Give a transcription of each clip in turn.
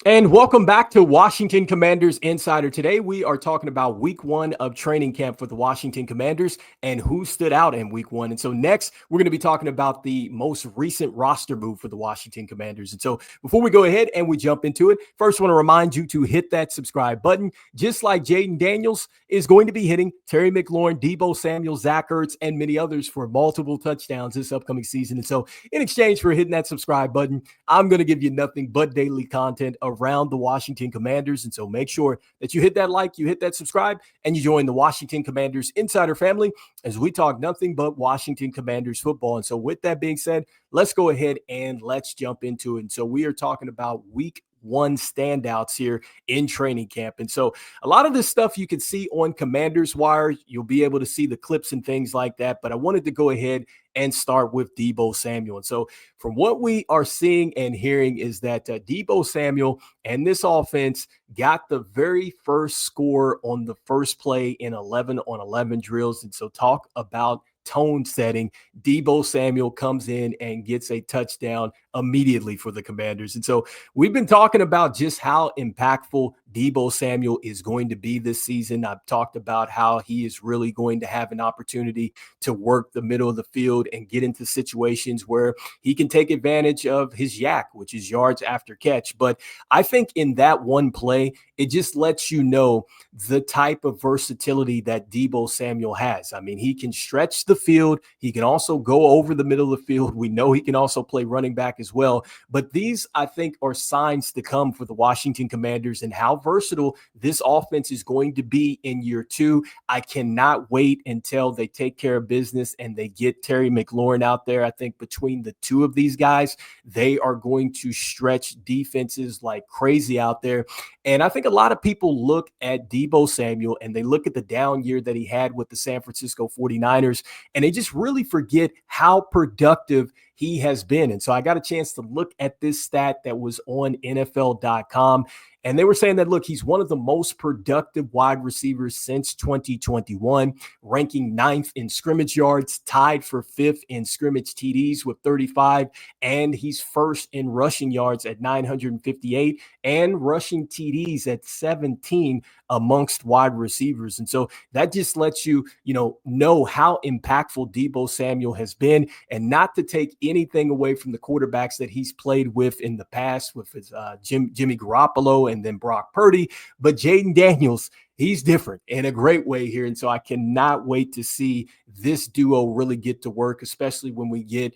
And welcome back to Washington Commanders Insider. Today, we are talking about week one of training camp for the Washington Commanders and who stood out in week one. And so next, we're going to be talking about the most recent roster move for the Washington Commanders. And so before we go ahead and we jump into it, first, I want to remind you to hit that subscribe button, just like Jayden Daniels is going to be hitting Terry McLaurin, Deebo Samuel, Zach Ertz, and many others for multiple touchdowns this upcoming season. And so in exchange for hitting that subscribe button, I'm going to give you nothing but daily content around the Washington Commanders. And so make sure that you hit that like, you hit that subscribe, and you join the Washington Commanders Insider family as we talk nothing but Washington Commanders football. And so with that being said, let's go ahead and let's jump into it. And so we are talking about week one standouts here in training camp. And so a lot of this stuff you can see on Commanders Wire. You'll be able to see the clips and things like that. But I wanted to go ahead and start with Deebo Samuel. And so from what we are seeing and hearing is that Deebo Samuel and this offense got the very first score on the first play in 11 on 11 drills. And so talk about tone setting. Deebo Samuel comes in and gets a touchdown immediately for the Commanders. And so we've been talking about just how impactful Deebo Samuel is going to be this season. I've talked about how he is really going to have an opportunity to work the middle of the field and get into situations where he can take advantage of his yak, which is yards after catch. But I think in that one play, it just lets you know the type of versatility that Deebo Samuel has. I mean, he can stretch the field. He can also go over the middle of the field. We know he can also play running back as well. But these, I think, are signs to come for the Washington Commanders and how versatile this offense is going to be in year two. I cannot wait until they take care of business and they get Terry McLaurin out there. I think between the two of these guys, they are going to stretch defenses like crazy out there. And I think a lot of people look at Deebo Samuel and they look at the down year that he had with the San Francisco 49ers, and they just really forget how productive he has been. And so I got a chance to look at this stat that was on NFL.com. And they were saying that, look, he's one of the most productive wide receivers since 2021, ranking 9th in scrimmage yards, tied for 5th in scrimmage TDs with 35, and he's first in rushing yards at 958 and rushing TDs at 17 amongst wide receivers. And so that just lets you, know how impactful Deebo Samuel has been, and not to take anything away from the quarterbacks that he's played with in the past with his Jimmy Garoppolo and then Brock Purdy, but Jayden Daniels, he's different in a great way here. And so I cannot wait to see this duo really get to work, especially when we get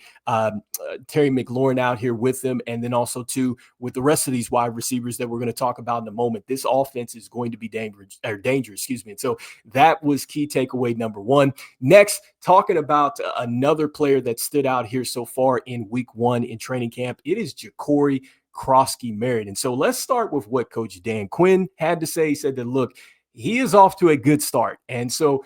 Terry McLaurin out here with them. And then also too, with the rest of these wide receivers that we're going to talk about in a moment, this offense is going to be dangerous. And so that was key takeaway number one. Next, talking about another player that stood out here so far in week one in training camp, it is Jacory Croskey-Merritt. And so let's start with what Coach Dan Quinn had to say. He said that, look, he is off to a good start. And so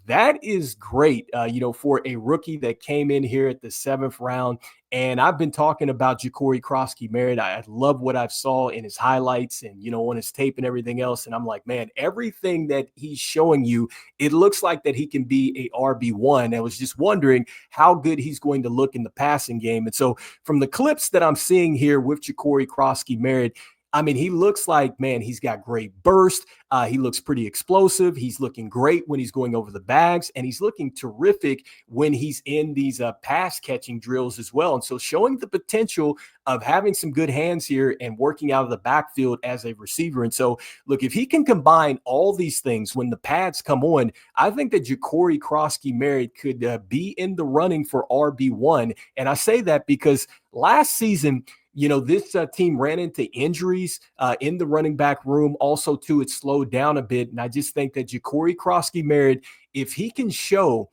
that is great, for a rookie that came in here at the 7th round. And I've been talking about Jacory Croskey-Merritt. I love what I've saw in his highlights and, on his tape and everything else. And I'm like, man, everything that he's showing you, it looks like that he can be a RB1. I was just wondering how good he's going to look in the passing game. And so from the clips that I'm seeing here with Jacory Croskey-Merritt, I mean, he looks like, man, he's got great burst. He looks pretty explosive. He's looking great when he's going over the bags, and he's looking terrific when he's in these pass catching drills as well. And so showing the potential of having some good hands here and working out of the backfield as a receiver. And so, look, if he can combine all these things when the pads come on, I think that Jacory Croskey-Merritt could be in the running for RB1. And I say that because last season, this team ran into injuries in the running back room. Also, too, it slowed down a bit. And I just think that Jacory Croskey-Merritt, if he can show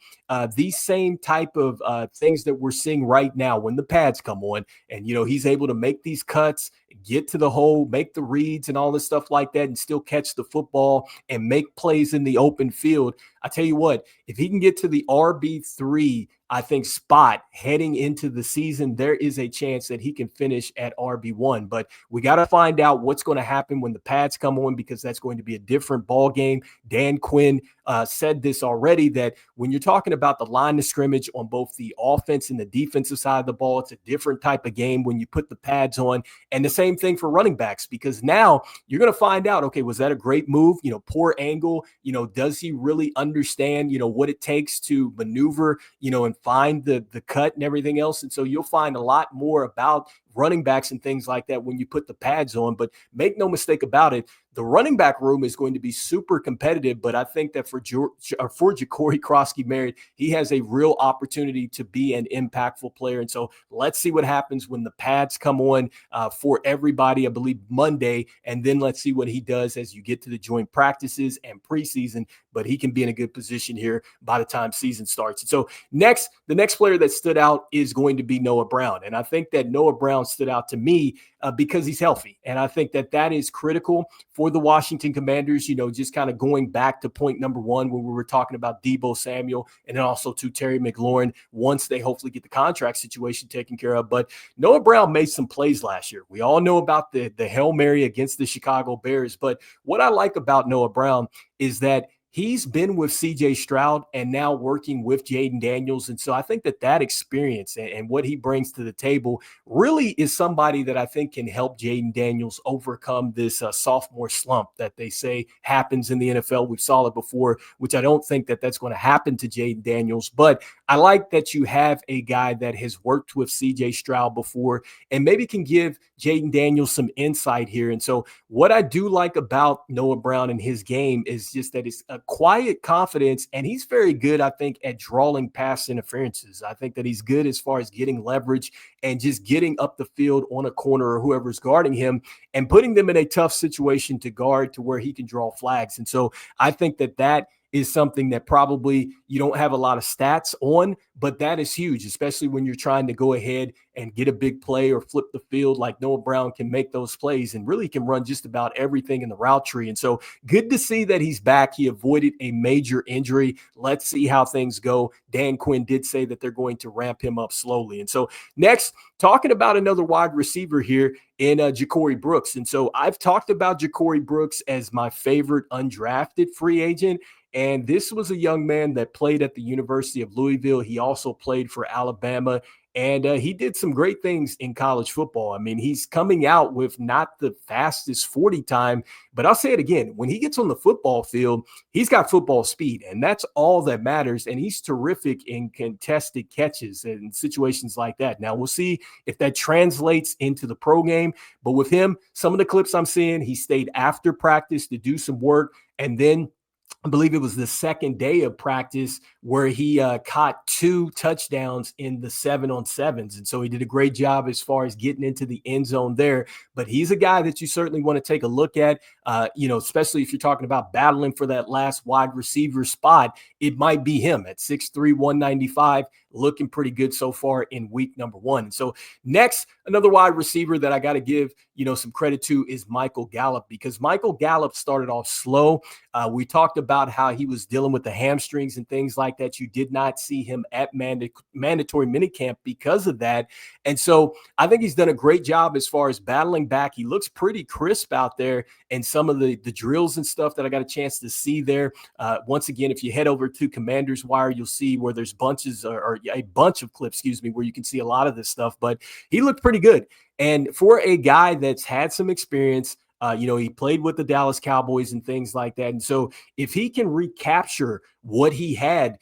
these same type of things that we're seeing right now when the pads come on, and, he's able to make these cuts, get to the hole, make the reads and all this stuff like that, and still catch the football and make plays in the open field. I tell you what, if he can get to the RB3, I think, spot heading into the season, there is a chance that he can finish at RB1. But we got to find out what's going to happen when the pads come on, because that's going to be a different ball game. Dan Quinn said this already that when you're talking about the line of scrimmage on both the offense and the defensive side of the ball, it's a different type of game when you put the pads on. And the same thing for running backs, because now you're going to find out, okay, was that a great move? Poor angle, does he really understand, what it takes to maneuver, and find the cut and everything else. And so you'll find a lot more about running backs and things like that when you put the pads on. But make no mistake about it, the running back room is going to be super competitive. But I think that for Jacory Croskey-Merritt, he has a real opportunity to be an impactful player. And so let's see what happens when the pads come on for everybody, I believe Monday. And then let's see what he does as you get to the joint practices and preseason. But he can be in a good position here by the time season starts. And so the next player that stood out is going to be Noah Brown. And I think that Noah Brown stood out to me because he's healthy. And I think that is critical for the Washington Commanders, just kind of going back to point number one when we were talking about Deebo Samuel and then also to Terry McLaurin once they hopefully get the contract situation taken care of. But Noah Brown made some plays last year. We all know about the Hail Mary against the Chicago Bears. But what I like about Noah Brown is that he's been with C.J. Stroud and now working with Jayden Daniels. And so I think that experience and what he brings to the table really is somebody that I think can help Jayden Daniels overcome this sophomore slump that they say happens in the NFL. We saw it before, which I don't think that's going to happen to Jayden Daniels. But I like that you have a guy that has worked with C.J. Stroud before and maybe can give Jayden Daniels some insight here. And so what I do like about Noah Brown and his game is just that it's a quiet confidence, and he's very good, I think, at drawing pass interferences. I think that he's good as far as getting leverage and just getting up the field on a corner or whoever's guarding him and putting them in a tough situation to guard to where he can draw flags. And so I think that is something that probably you don't have a lot of stats on, but that is huge, especially when you're trying to go ahead and get a big play or flip the field. Like Noah Brown can make those plays and really can run just about everything in the route tree. And so good to see that he's back. He avoided a major injury. Let's see how things go. Dan Quinn did say that they're going to ramp him up slowly. And so next, talking about another wide receiver here in Jacory Brooks. And so I've talked about Jacory Brooks as my favorite undrafted free agent. And this was a young man that played at the University of Louisville. He also played for Alabama. And he did some great things in college football. I mean, he's coming out with not the fastest 40 time, but I'll say it again. When he gets on the football field, he's got football speed, and that's all that matters. And he's terrific in contested catches and situations like that. Now, we'll see if that translates into the pro game. But with him, some of the clips I'm seeing, he stayed after practice to do some work, and then I believe it was the second day of practice where he caught 2 touchdowns in the 7-on-7s. And so he did a great job as far as getting into the end zone there. But he's a guy that you certainly want to take a look at, especially if you're talking about battling for that last wide receiver spot. It might be him at 6'3", 195, looking pretty good so far in week number 1. And so next, another wide receiver that I got to give, some credit to is Michael Gallup, because Michael Gallup started off slow. We talked about how he was dealing with the hamstrings and things like that. You did not see him at mandatory minicamp because of that. And so I think he's done a great job as far as battling back. He looks pretty crisp out there, and some of the drills and stuff that I got a chance to see there. Once again, if you head over to Commanders Wire, you'll see where there's bunches or a bunch of clips, where you can see a lot of this stuff. But he looked pretty good. And for a guy that's had some experience, he played with the Dallas Cowboys and things like that. And so if he can recapture what he had,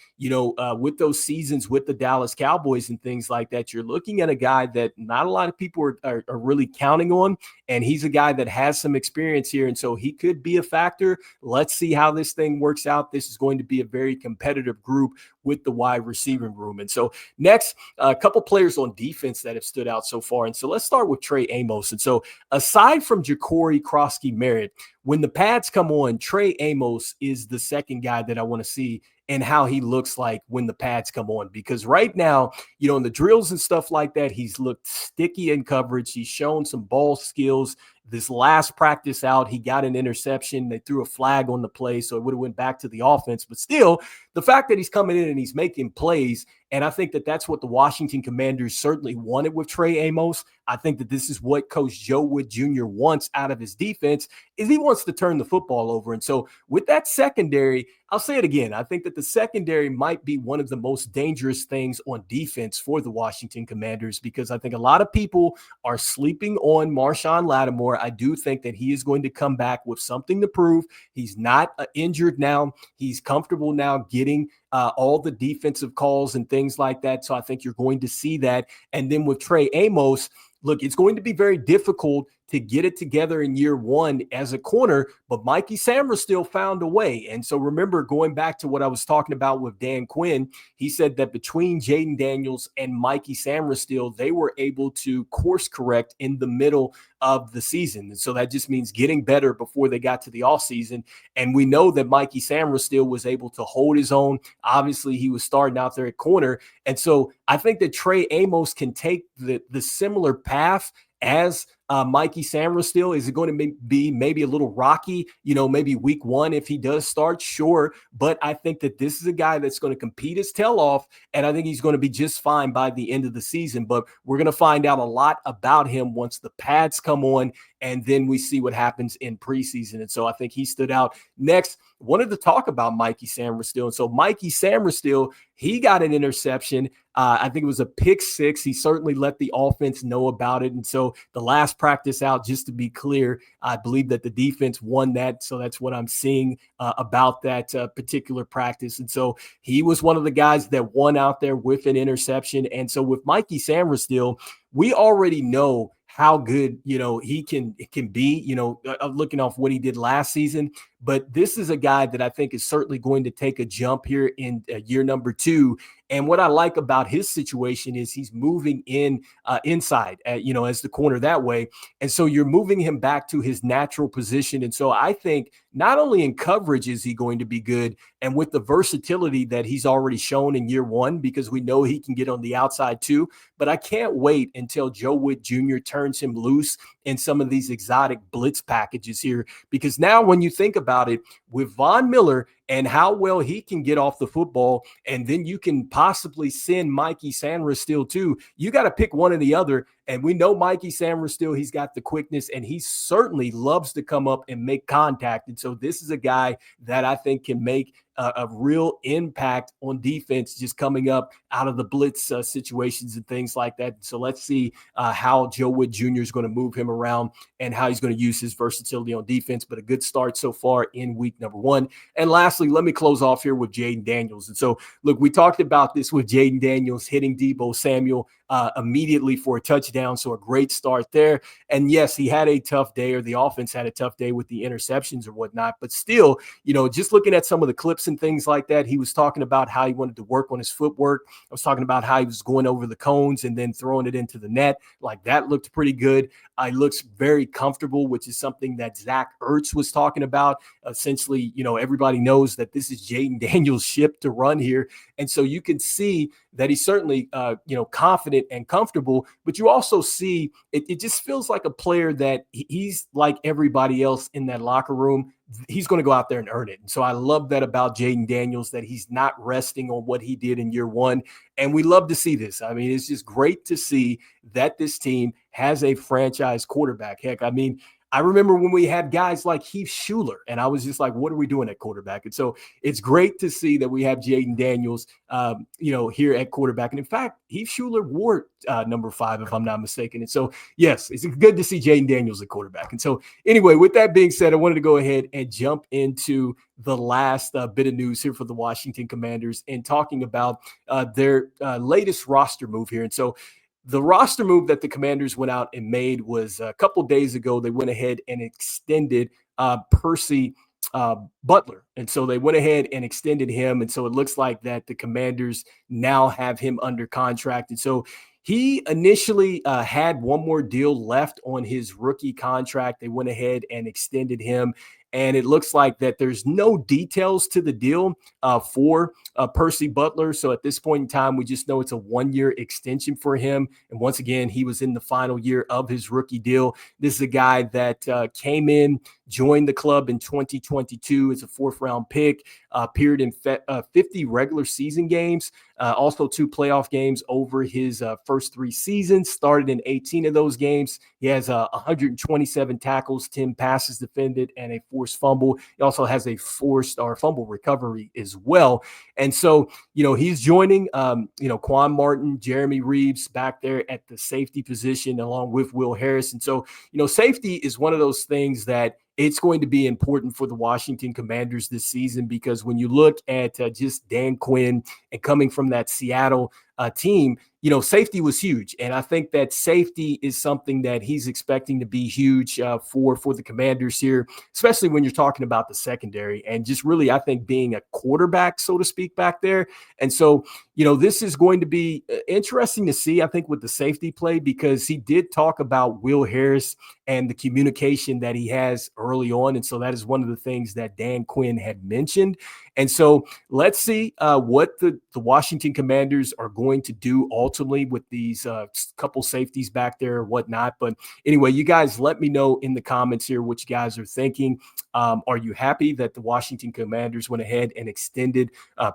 with those seasons with the Dallas Cowboys and things like that, you're looking at a guy that not a lot of people are really counting on. And he's a guy that has some experience here. And so he could be a factor. Let's see how this thing works out. This is going to be a very competitive group with the wide receiving room. And so next, a couple players on defense that have stood out so far. And so let's start with Trey Amos. And so aside from Jacory Croskey-Merritt, when the pads come on, Trey Amos is the second guy that I want to see and how he looks like when the pads come on. Because right now, in the drills and stuff like that, he's looked sticky in coverage. He's shown some ball skills. This last practice out, he got an interception. They threw a flag on the play, so it would have went back to the offense. But still, the fact that he's coming in and he's making plays, and I think that that's what the Washington Commanders certainly wanted with Trey Amos. I think that this is what Coach Joe Wood Jr. wants out of his defense, is he wants to turn the football over. And so with that secondary, I'll say it again. I think that the secondary might be one of the most dangerous things on defense for the Washington Commanders, because I think a lot of people are sleeping on Marshawn Lattimore. I do think that he is going to come back with something to prove. He's not injured now. He's comfortable now getting all the defensive calls and things like that. So I think you're going to see that. And then with Trey Amos, look, it's going to be very difficult to get it together in year one as a corner, but Mikey Samill still found a way. And so remember, going back to what I was talking about with Dan Quinn, he said that between Jayden Daniels and Mikey Samill, they were able to course correct in the middle of the season. And so that just means getting better before they got to the offseason. And we know that Mikey Samill was able to hold his own. Obviously, he was starting out there at corner. And so I think that Trey Amos can take the similar path as Mikey Samill. Is it going to be maybe a little rocky, maybe week one if he does start? Sure. But I think that this is a guy that's going to compete his tail off, and I think he's going to be just fine by the end of the season. But we're going to find out a lot about him once the pads come on, and then we see what happens in preseason. And so I think he stood out. Next, wanted to talk about Mikey Samill. And so Mikey Samill, he got an interception. I think it was a pick six. He certainly let the offense know about it. And so the last practice out, just to be clear, I believe that the defense won that. So that's what I'm seeing about that particular practice. And so he was one of the guys that won out there with an interception. And so with Mikey Samill, we already know how good, he can be, looking off what he did last season. But this is a guy that I think is certainly going to take a jump here in year number 2. And what I like about his situation is he's moving inside, as the corner that way. And so you're moving him back to his natural position. And so I think not only in coverage is he going to be good, and with the versatility that he's already shown in year 1, because we know he can get on the outside too. But I can't wait until Joe Witt Jr. turns him loose in some of these exotic blitz packages here, because now when you think about it, with Von Miller and how well he can get off the football, and then you can possibly send Mikey Samill too, you got to pick one or the other. And we know Mikey Samill, he's got the quickness, and he certainly loves to come up and make contact. And so this is a guy that I think can make a real impact on defense, just coming up out of the blitz situations and things like that. So let's see how Joe Witt Jr. is going to move him around and how he's going to use his versatility on defense. But a good start so far in week number 1. And lastly, let me close off here with Jayden Daniels. And so, look, we talked about this with Jayden Daniels hitting Deebo Samuel immediately for a touchdown. So a great start there. And yes, he had a tough day, or the offense had a tough day with the interceptions or whatnot. But still, just looking at some of the clips and things like that, he was talking about how he wanted to work on his footwork. I was talking about how he was going over the cones and then throwing it into the net. Like, that looked pretty good. He looks very comfortable, which is something that Zach Ertz was talking about. Essentially, everybody knows that this is Jayden Daniels' ship to run here. And so you can see that he's certainly, confident and comfortable, but you also see it just feels like a player that he's like everybody else in that locker room. He's going to go out there and earn it. And so I love that about Jayden Daniels, that he's not resting on what he did in year 1. And we love to see this. I mean, it's just great to see that this team has a franchise quarterback. Heck, I mean, I remember when we had guys like Heath Shuler, and I was just like, what are we doing at quarterback? And so it's great to see that we have Jayden Daniels, here at quarterback. And in fact, Heath Shuler wore number 5, if I'm not mistaken. And so, yes, it's good to see Jayden Daniels at quarterback. And so anyway, with that being said, I wanted to go ahead and jump into the last bit of news here for the Washington Commanders and talking about their latest roster move here. And so the roster move that the Commanders went out and made was a couple days ago. They went ahead and extended Percy Butler. And so they went ahead and extended him. And so it looks like that the Commanders now have him under contract. And so he initially had one more deal left on his rookie contract. They went ahead and extended him. And it looks like that there's no details to the deal for Percy Butler. So at this point in time, we just know it's a 1-year extension for him. And once again, he was in the final year of his rookie deal. This is a guy that came in, joined the club in 2022 as a 4th-round pick, appeared in 50 regular season games, also 2 playoff games over his first 3 seasons, started in 18 of those games. He has 127 tackles, 10 passes defended, and a forced fumble. He also has a forced or fumble recovery as well. And so, he's joining, Quan Martin, Jeremy Reeves back there at the safety position along with Will Harris. And so, safety is one of those things that it's going to be important for the Washington Commanders this season, because when you look at just Dan Quinn and coming from that Seattle team, safety was huge. And I think that safety is something that he's expecting to be huge for the Commanders here, especially when you're talking about the secondary and just really, I think, being a quarterback, so to speak, back there. And so, this is going to be interesting to see, I think, with the safety play, because he did talk about Will Harris and the communication that he has early on. And so that is one of the things that Dan Quinn had mentioned. And so let's see what the Washington Commanders are going to do ultimately with these couple safeties back there or whatnot. But anyway, you guys let me know in the comments here what you guys are thinking. Are you happy that the Washington Commanders went ahead and extended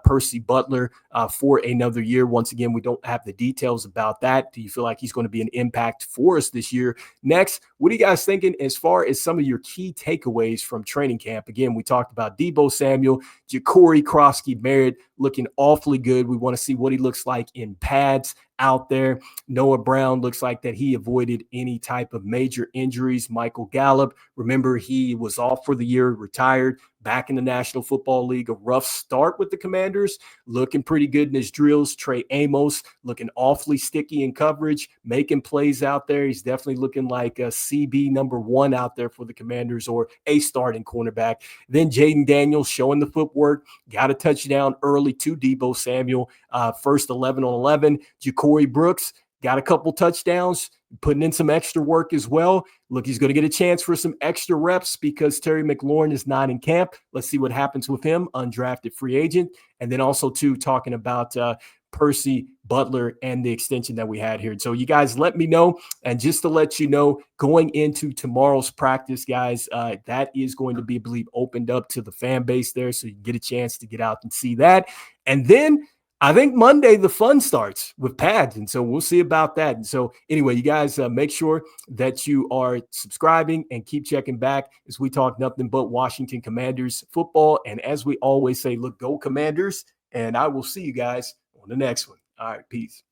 Percy Butler for another year? Once again, we don't have the details about that. Do you feel like he's going to be an impact for us this year? Next, what are you guys thinking as far as some of your key takeaways from training camp? Again, we talked about Deebo Samuel, Jacory Croskey-Merritt looking awfully good. We want to see what he looks like in pads out there. Noah Brown looks like that he avoided any type of major injuries. Michael Gallup, remember, he was off for the year, retired, back in the National Football League. A rough start with the Commanders, looking pretty good in his drills. Trey Amos looking awfully sticky in coverage, making plays out there. He's definitely looking like a CB number 1 out there for the Commanders, or a starting cornerback. Then Jayden Daniels showing the footwork, got a touchdown early to Deebo Samuel, first 11 on 11. Jacory Brooks got a couple touchdowns, putting in some extra work as well. Look, he's going to get a chance for some extra reps because Terry McLaurin is not in camp. Let's see what happens with him, undrafted free agent. And then also, too, talking about Percy Butler and the extension that we had here. So you guys let me know. And just to let you know, going into tomorrow's practice, guys, that is going to be, I believe, opened up to the fan base there. So you can get a chance to get out and see that. And then I think Monday, the fun starts with pads. And so we'll see about that. And so anyway, you guys make sure that you are subscribing and keep checking back as we talk nothing but Washington Commanders football. And as we always say, look, go Commanders. And I will see you guys on the next one. All right, peace.